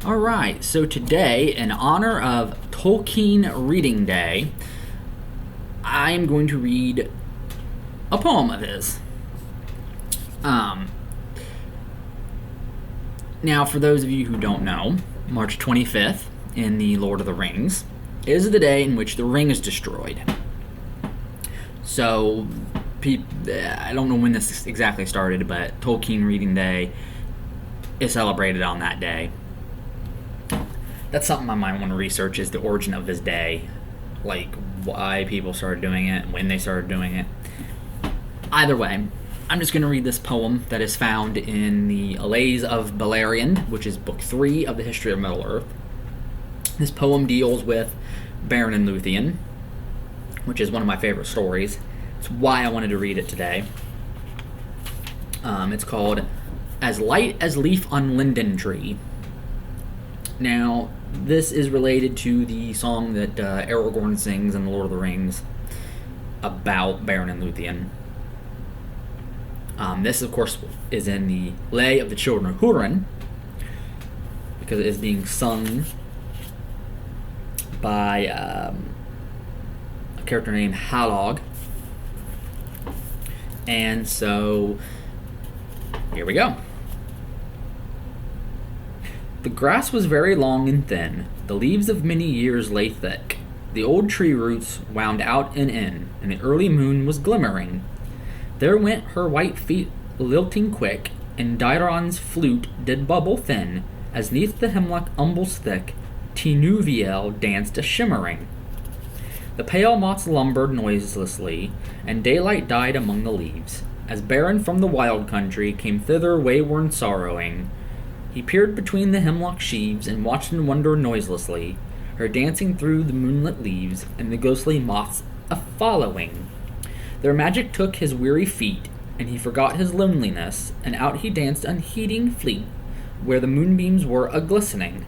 Alright, so today, in honor of Tolkien Reading Day, I am going to read a poem of his. Now, for those of you who don't know, March 25th in the Lord of the Rings is the day in which the ring is destroyed. So, I don't know when this exactly started, but Tolkien Reading Day is celebrated on that day. That's something I might want to research, is the origin of this day. Like, why people started doing it, when they started doing it. Either way, I'm just going to read this poem that is found in the Lays of Beleriand, which is book 3 of the History of Middle-earth. This poem deals with Beren and Luthien, which is one of my favorite stories. It's why I wanted to read it today. It's called As Light as Leaf on Linden Tree. Now, this is related to the song that Aragorn sings in The Lord of the Rings about Beren and Luthien. This, of course, is in the Lay of the Children of Húrin, because it is being sung by a character named Halog. And so, here we go. The grass was very long and thin, the leaves of many years lay thick, the old tree roots wound out and in, and the early moon was glimmering. There went her white feet lilting quick, and Dairon's flute did bubble thin, as neath the hemlock umbles thick, Tinuviel danced a shimmering. The pale moths lumbered noiselessly, and daylight died among the leaves, as Beren from the wild country came thither wayward sorrowing. He peered between the hemlock sheaves, and watched in wonder noiselessly, her dancing through the moonlit leaves, and the ghostly moths a-following. Their magic took his weary feet, and he forgot his loneliness, and out he danced unheeding fleet, where the moonbeams were a-glistening.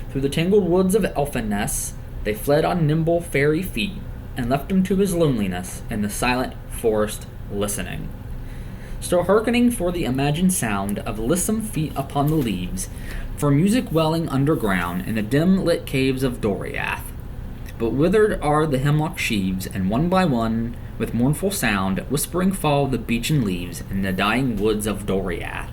Through the tangled woods of Elfenness, they fled on nimble fairy feet, and left him to his loneliness in the silent forest listening. Still hearkening for the imagined sound of lissome feet upon the leaves, for music welling underground in the dim-lit caves of Doriath. But withered are the hemlock sheaves, and one by one, with mournful sound, whispering fall the beechen leaves in the dying woods of Doriath.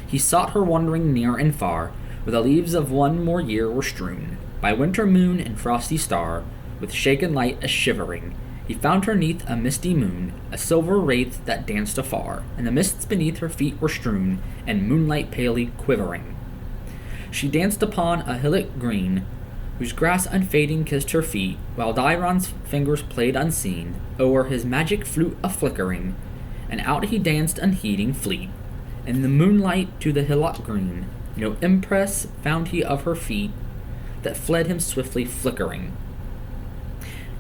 He sought her wandering near and far, where the leaves of one more year were strewn, by winter moon and frosty star, with shaken light a-shivering. He found her neath a misty moon, a silver wraith that danced afar, and the mists beneath her feet were strewn, and moonlight palely quivering. She danced upon a hillock green, whose grass unfading kissed her feet, while Dairon's fingers played unseen, o'er his magic flute a-flickering, and out he danced unheeding fleet. In the moonlight to the hillock green, no impress found he of her feet, that fled him swiftly flickering.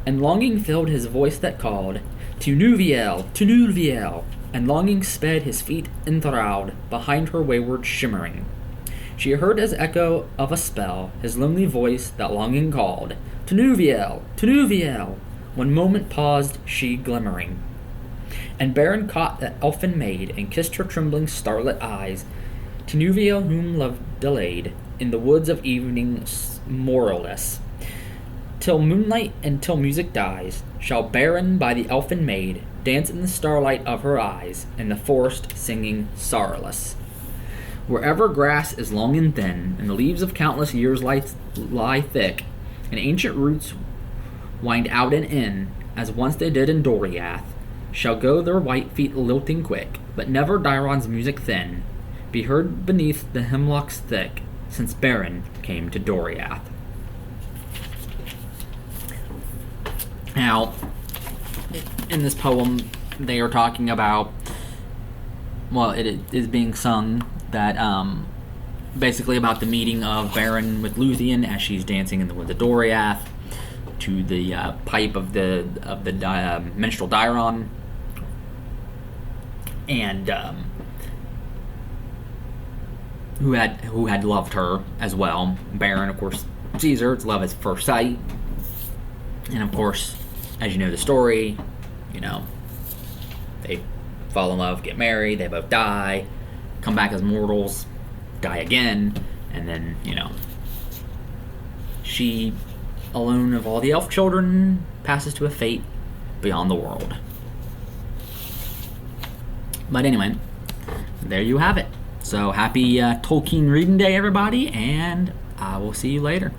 And longing filled his voice that called, Tinuviel, Tinuviel, and longing sped his feet enthralled behind her wayward shimmering. She heard as echo of a spell his lonely voice that longing called, Tinuviel, Tinuviel, one moment paused she glimmering. And Beren caught the elfin maid, and kissed her trembling starlit eyes, Tinuviel whom love delayed, in the woods of evening moralless. Till moonlight and till music dies, shall Beren by the elfin maid dance in the starlight of her eyes, in the forest singing sorrowless. Wherever grass is long and thin, and the leaves of countless years lie thick, and ancient roots wind out and in, as once they did in Doriath, shall go their white feet lilting quick, but never Dairon's music thin, be heard beneath the hemlocks thick, since Beren came to Doriath. Now, in this poem, they are talking about, well, it is being sung that, basically about the meeting of Beren with Luthien as she's dancing in the woods of Doriath, to the pipe of the minstrel Dairon, and who had loved her as well. Beren, of course, sees her. It's love at first sight, and of course, as you know the story, they fall in love, get married, they both die, come back as mortals, die again, and then, she, alone of all the elf children, passes to a fate beyond the world. But anyway, there you have it. So happy Tolkien reading day, everybody, and I will see you later.